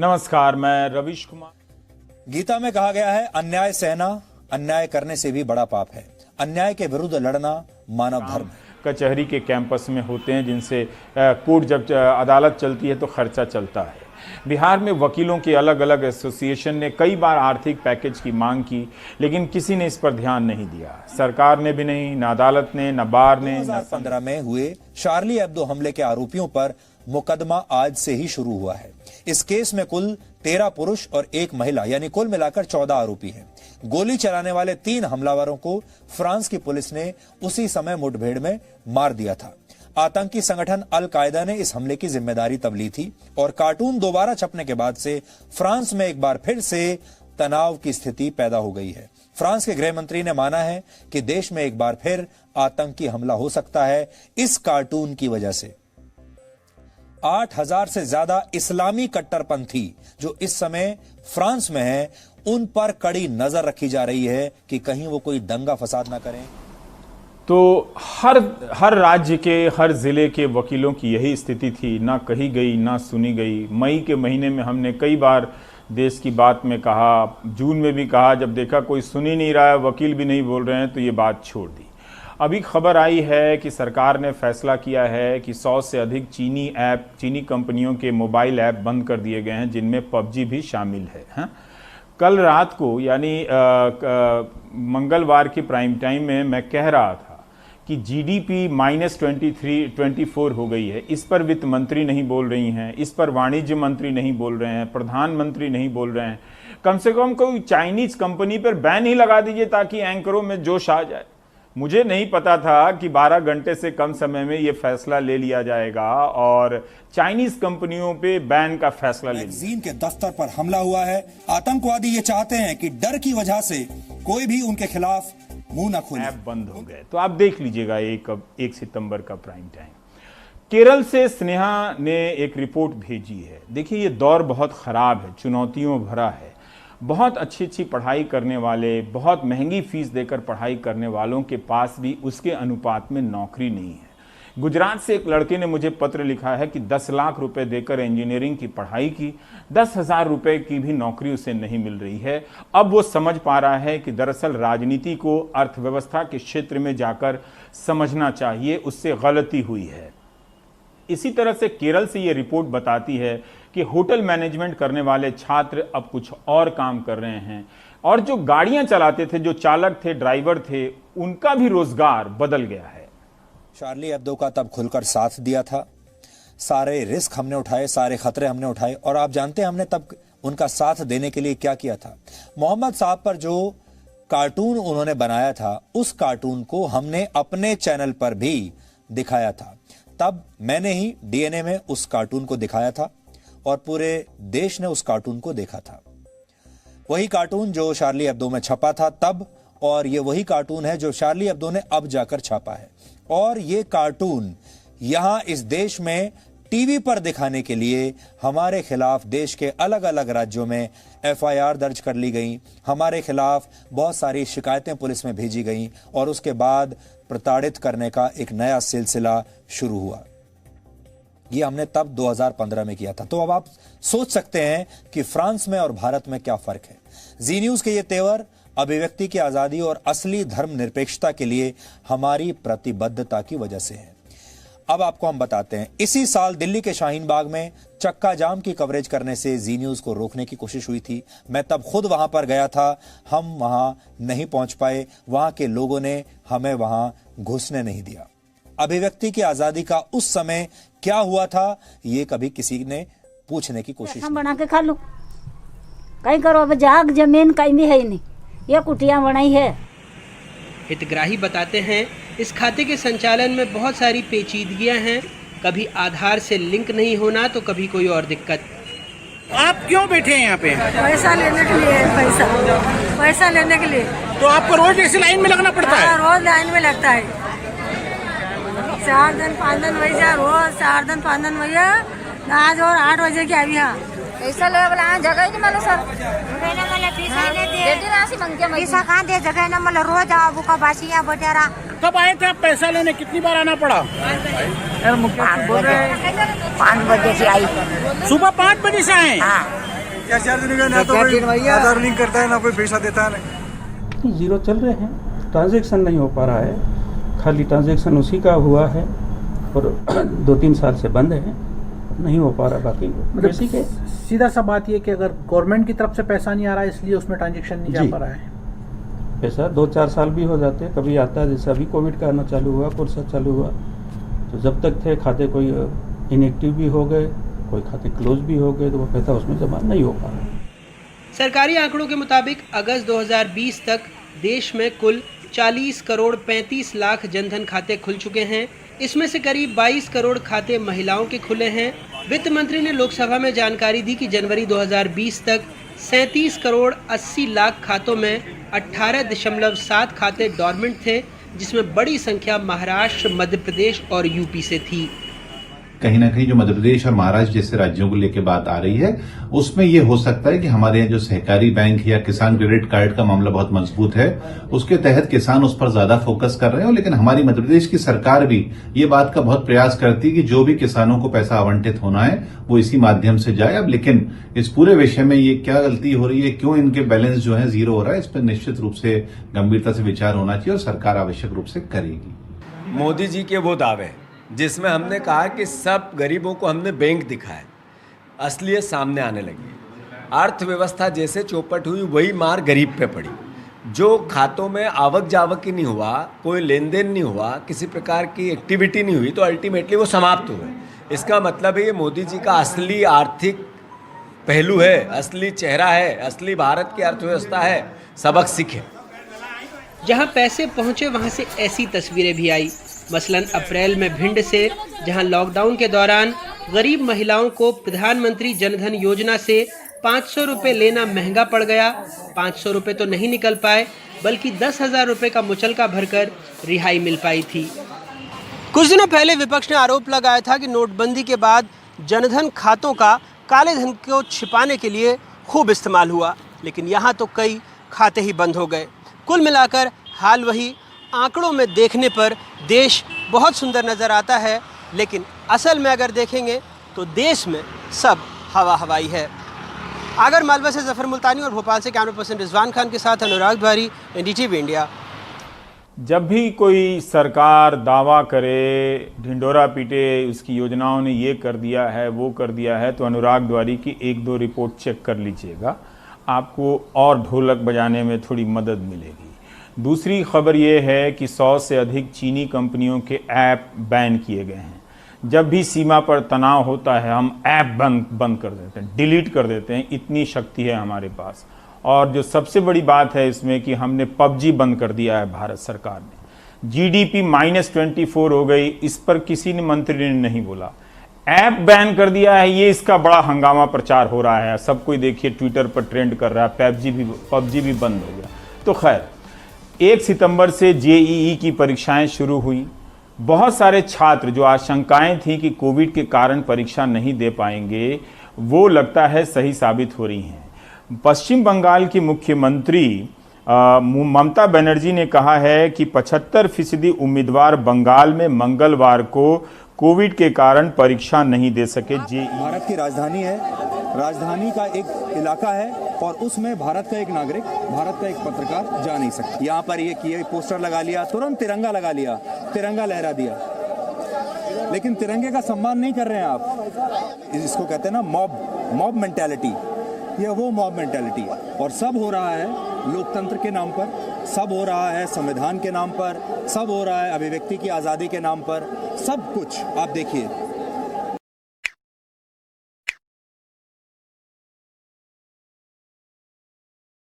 नमस्कार, मैं रविश कुमार। गीता में कहा गया है, अन्याय सहना अन्याय करने से भी बड़ा पाप है। अन्याय के विरुद्ध लड़ना मानव धर्म है। कचहरी के कैंपस में होते हैं जिनसे कोर्ट जब अदालत चलती है तो खर्चा चलता है। बिहार में वकीलों के अलग अलग एसोसिएशन ने कई बार आर्थिक पैकेज की मांग की, लेकिन किसी ने इस पर ध्यान नहीं दिया। सरकार ने भी नहीं, न अदालत ने, न बार ने। 2015 में हुए शार्ली एब्दो हमले के आरोपियों पर मुकदमा आज से ही शुरू हुआ है। इस केस में कुल 13 पुरुष और 1 महिला यानी कुल मिलाकर 14 आरोपी हैं। गोली चलाने वाले 3 हमलावरों को फ्रांस की पुलिस ने उसी समय मुठभेड़ में मार दिया था। आतंकी संगठन अल कायदा ने इस हमले की जिम्मेदारी तब ली थी और कार्टून दोबारा छपने के बाद से फ्रांस में एक बार फिर से तनाव की स्थिति पैदा हो गई है। फ्रांस के गृह मंत्री ने माना है कि देश में एक बार फिर आतंकी हमला हो सकता है इस कार्टून की वजह से। 8,000 से ज्यादा इस्लामी कट्टरपंथी जो इस समय फ्रांस में हैं, उन पर कड़ी नजर रखी जा रही है कि कहीं वो कोई दंगा फसाद ना करें। तो हर राज्य के हर जिले के वकीलों की यही स्थिति थी, ना कही गई ना सुनी गई। मई के महीने में हमने कई बार देश की बात में कहा, जून में भी कहा, जब देखा कोई सुन ही नहीं रहा है, वकील भी नहीं बोल रहे हैं, तो ये बात छोड़ दी। अभी खबर आई है कि सरकार ने फैसला किया है कि 100 से अधिक चीनी कंपनियों के मोबाइल ऐप बंद कर दिए गए हैं, जिनमें पबजी भी शामिल है। हाँ? कल रात को यानी मंगलवार की प्राइम टाइम में मैं कह रहा था कि जीडीपी -24 हो गई है। इस पर वित्त मंत्री नहीं बोल रही हैं, इस पर वाणिज्य मंत्री नहीं बोल रहे हैं, प्रधानमंत्री नहीं बोल रहे हैं। कम से कम कोई चाइनीज कंपनी पर बैन ही लगा दीजिए ताकि एंकरों में जोश आ जाए। मुझे नहीं पता था कि 12 घंटे से कम समय में यह फैसला ले लिया जाएगा और चाइनीज कंपनियों पे बैन का फैसला ले लिया। मैगजीन के दफ्तर पर हमला हुआ है। आतंकवादी ये चाहते हैं कि डर की वजह से कोई भी उनके खिलाफ मुंह न खोले। ऐप बंद हो गए तो आप देख लीजिएगा 1 सितंबर का प्राइम टाइम। केरल से स्नेहा ने एक रिपोर्ट भेजी है। देखिए, ये दौर बहुत खराब है, चुनौतियों भरा है। बहुत अच्छी पढ़ाई करने वाले, बहुत महंगी फीस देकर पढ़ाई करने वालों के पास भी उसके अनुपात में नौकरी नहीं है। गुजरात से एक लड़के ने मुझे पत्र लिखा है कि 10 लाख रुपए देकर इंजीनियरिंग की पढ़ाई की, 10,000 रुपए की भी नौकरी उसे नहीं मिल रही है। अब वो समझ पा रहा है कि दरअसल राजनीति को अर्थव्यवस्था के क्षेत्र में जाकर समझना चाहिए, उससे गलती हुई है। इसी तरह से केरल से ये रिपोर्ट बताती है कि होटल मैनेजमेंट करने वाले छात्र अब कुछ और काम कर रहे हैं और जो गाड़ियां चलाते थे, जो चालक थे, ड्राइवर थे, उनका भी रोजगार बदल गया है। शार्ली एब्दो का तब खुलकर साथ दिया था। सारे रिस्क हमने उठाए, सारे खतरे हमने उठाए और आप जानते हैं हमने तब उनका साथ देने के लिए क्या किया था। मोहम्मद साहब पर जो कार्टून उन्होंने बनाया था, उस कार्टून को हमने अपने चैनल पर भी दिखाया था। तब मैंने ही डीएनए में उस कार्टून को दिखाया था और पूरे देश ने उस कार्टून को देखा था। वही कार्टून जो शार्ली एब्दो में छपा था तब, और ये वही कार्टून है जो शार्ली एब्दो ने अब जाकर छापा है। और ये कार्टून यहां इस देश में टीवी पर दिखाने के लिए हमारे खिलाफ देश के अलग अलग राज्यों में एफआईआर दर्ज कर ली गई। हमारे खिलाफ बहुत सारी शिकायतें पुलिस में भेजी गई और उसके बाद प्रताड़ित करने का एक नया सिलसिला शुरू हुआ। ये हमने तब 2015 में किया था। तो अब आप सोच सकते हैं कि फ्रांस में और भारत में क्या फर्क है। जी न्यूज के ये तेवर अभिव्यक्ति की आजादी और असली धर्मनिरपेक्षता के लिए हमारी प्रतिबद्धता की वजह से है। अब आपको हम बताते हैं, इसी साल दिल्ली के शाहीन बाग में चक्का जाम की कवरेज करने से जी न्यूज को रोकने की कोशिश हुई थी। मैं तब खुद वहां पर गया था, हम वहां नहीं पहुंच पाए, वहां के लोगों ने हमें वहां घुसने नहीं दिया। अभिव्यक्ति की आजादी का उस समय क्या हुआ था, ये कभी किसी ने पूछने की कोशिश नहीं। बना के खा लो, कहीं करो, अब जाग जमीन कहीं भी है ही नहीं, ये कुटिया बनाई है। हितग्राही बताते हैं इस खाते के संचालन में बहुत सारी पेचीदगियां हैं, कभी आधार से लिंक नहीं होना तो कभी कोई और दिक्कत। आप क्यों बैठे हैं यहाँ पे? पैसा लेने के लिए। पैसा लेने के लिए। तो आपको रोज ऐसी लाइन में लगना पड़ता है? रोज लाइन में लगता है। 4 दिन 5 दिन भैया, रोज 4 दिन 5 दिन भैया, आज और 8 बजे की अभी। यहाँ पैसा ले जगह नहीं मिलो सर, पैसा कहाँ दे, जगह न मिलो, रोज आओ का बासिया बटेरा। कब आए थे आप पैसा लेने? कितनी बार आना पड़ा? 5 बजे से आई। सुबह 5 बजे से आए? हाँ। क्या चार्ज नहीं करना, तो कोई आधार लिंक करता है ना कोई पैसा देता है नहीं। जीरो चल रहे हैं, ट्रांजैक्शन नहीं हो पा रहा है, खाली ट्रांजैक्शन उसी का हुआ है और 2-3 साल से बंद है, नहीं हो पा रहा। बाकी बेसिक है। सीधा सा बात ये कि अगर गवर्नमेंट की तरफ से पैसा नहीं आ रहा है इसलिए उसमें ट्रांजैक्शन नहीं जा पा रहा है। पैसा 2-4 साल भी हो जाते हैं, कभी आता है, जैसे अभी कोविड का आना चालू हुआ, कोर्स चालू हुआ, तो जब तक थे खाते कोई इनएक्टिव भी हो गए, कोई खाते क्लोज भी हो गए, तो वो पैसा उसमें जमा नहीं हो पा रहा। सरकारी आंकड़ों के मुताबिक अगस्त 2020 तक देश में कुल 40 करोड़ 35 लाख जनधन खाते खुल चुके हैं। इसमें से करीब 22 करोड़ खाते महिलाओं के खुले हैं। वित्त मंत्री ने लोकसभा में जानकारी दी कि जनवरी 2020 तक 37 करोड़ 80 लाख खातों में 18.7 खाते डॉर्मेंट थे, जिसमें बड़ी संख्या महाराष्ट्र, मध्य प्रदेश और यूपी से थी। कहीं ना कहीं जो मध्य प्रदेश और महाराष्ट्र जैसे राज्यों को लेकर बात आ रही है, उसमें यह हो सकता है कि हमारे यहाँ जो सहकारी बैंक या किसान क्रेडिट कार्ड का मामला बहुत मजबूत है, उसके तहत किसान उस पर ज्यादा फोकस कर रहे हैं। लेकिन हमारी मध्य प्रदेश की सरकार भी ये बात का बहुत प्रयास करती है कि जो भी किसानों को पैसा आवंटित होना है वो इसी माध्यम से जाए। अब लेकिन इस पूरे विषय में ये क्या गलती हो रही है, क्यों इनके बैलेंस जो है जीरो हो रहा है, इस पर निश्चित रूप से गंभीरता से विचार होना चाहिए और सरकार आवश्यक रूप से करेगी। मोदी जी के वो दावे जिसमें हमने कहा कि सब गरीबों को हमने बैंक दिखाया, असलियत सामने आने लगी। अर्थव्यवस्था जैसे चौपट हुई वही मार गरीब पे पड़ी। जो खातों में आवक जावक ही नहीं हुआ, कोई लेन देन नहीं हुआ, किसी प्रकार की एक्टिविटी नहीं हुई, तो अल्टीमेटली वो समाप्त हुए। इसका मतलब है ये मोदी जी का असली आर्थिक पहलू है, असली चेहरा है, असली भारत की अर्थव्यवस्था है। सबक सीखे। जहां पैसे पहुंचे वहां से ऐसी तस्वीरें भी आई। मसलन अप्रैल में भिंड से, जहां लॉकडाउन के दौरान गरीब महिलाओं को प्रधानमंत्री जनधन योजना से 500 रुपये लेना महंगा पड़ गया। 500 रुपये तो नहीं निकल पाए, बल्कि 10,000 रुपये का मुचलका भरकर रिहाई मिल पाई थी। कुछ दिनों पहले विपक्ष ने आरोप लगाया था कि नोटबंदी के बाद जनधन खातों का काले धन को छिपाने के लिए खूब इस्तेमाल हुआ, लेकिन यहाँ तो कई खाते ही बंद हो गए। कुल मिलाकर हाल वही। आंकड़ों में देखने पर देश बहुत सुंदर नज़र आता है, लेकिन असल में अगर देखेंगे तो देश में सब हवा हवाई है। आगर मालवा से जफर मुल्तानी और भोपाल से कैमरा पर्सन रिजवान खान के साथ अनुराग भारी, NDTV इंडिया। जब भी कोई सरकार दावा करे, ढिंडोरा पीटे, उसकी योजनाओं ने ये कर दिया है, वो कर दिया है, तो अनुराग द्वारी की 1-2 रिपोर्ट चेक कर लीजिएगा, आपको और ढोलक बजाने में थोड़ी मदद मिलेगी। दूसरी खबर ये है कि 100 से अधिक चीनी कंपनियों के ऐप बैन किए गए हैं। जब भी सीमा पर तनाव होता है, हम ऐप बंद कर देते हैं, डिलीट कर देते हैं, इतनी शक्ति है हमारे पास। और जो सबसे बड़ी बात है इसमें कि हमने PUBG बंद कर दिया है भारत सरकार ने। GDP -24 हो गई, इस पर किसी ने मंत्री ने नहीं बोला। ऐप बैन कर दिया है, ये इसका बड़ा हंगामा प्रचार हो रहा है। सब कोई देखिए ट्विटर पर ट्रेंड कर रहा है, PUBG भी बंद हो गया। तो खैर, 1 सितंबर से JEE की परीक्षाएं शुरू हुई। बहुत सारे छात्र जो आशंकाएं थी कि कोविड के कारण परीक्षा नहीं दे पाएंगे, वो लगता है सही साबित हो रही हैं। पश्चिम बंगाल की मुख्यमंत्री ममता बनर्जी ने कहा है कि 75% उम्मीदवार बंगाल में मंगलवार को कोविड के कारण परीक्षा नहीं दे सके। भारत की राजधानी है, राजधानी का एक इलाका है और उसमें भारत का एक नागरिक, भारत का एक पत्रकार जा नहीं सकता। यहाँ पर ये किए पोस्टर लगा लिया, तुरंत तिरंगा लगा लिया, तिरंगा लहरा दिया, लेकिन तिरंगे का सम्मान नहीं कर रहे हैं आप। इसको कहते हैं ना मॉब मेंटालिटी। ये वो मॉब मेंटालिटी है और सब हो रहा है लोकतंत्र के नाम पर, सब हो रहा है संविधान के नाम पर, सब हो रहा है अभिव्यक्ति की आज़ादी के नाम पर। सब कुछ आप देखिए,